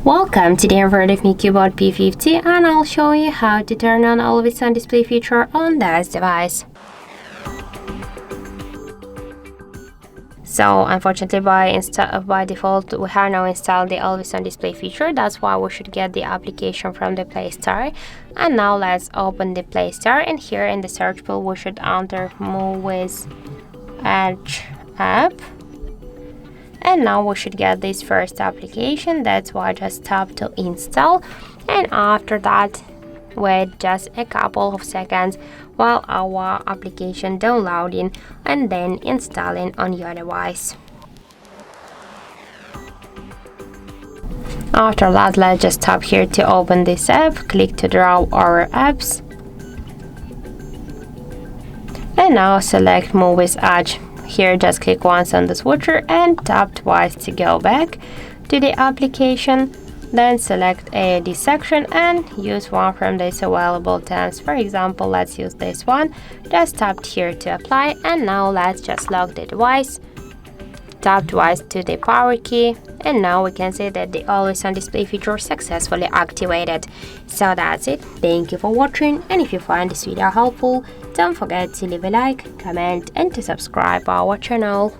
Welcome, today I'm with me CUBOT P50 and I'll show you how to turn on Always On Display feature on this device. So unfortunately by default we have now installed the Always On Display feature. That's why we should get the application from the Play Store. And now let's open the Play Store, and here in the search pool we should enter Muviz Edge app. And now we should get this first application. That's why I just tap to install, and after that wait just a couple of seconds while our application downloading and then installing on your device. After that, let's just tap here to open this app, click to draw our apps, and now select Muviz Edge. Here just click once on the switcher and tap twice to go back to the application. Then select AOD section and use one from these available tabs. For example, let's use this one. Just tap here to apply, and now let's just lock the device. Tap twice to the power key, and now we can see that the Always On Display feature successfully activated. So that's it. Thank you for watching, and if you find this video helpful, don't forget to leave a like, comment and to subscribe our channel.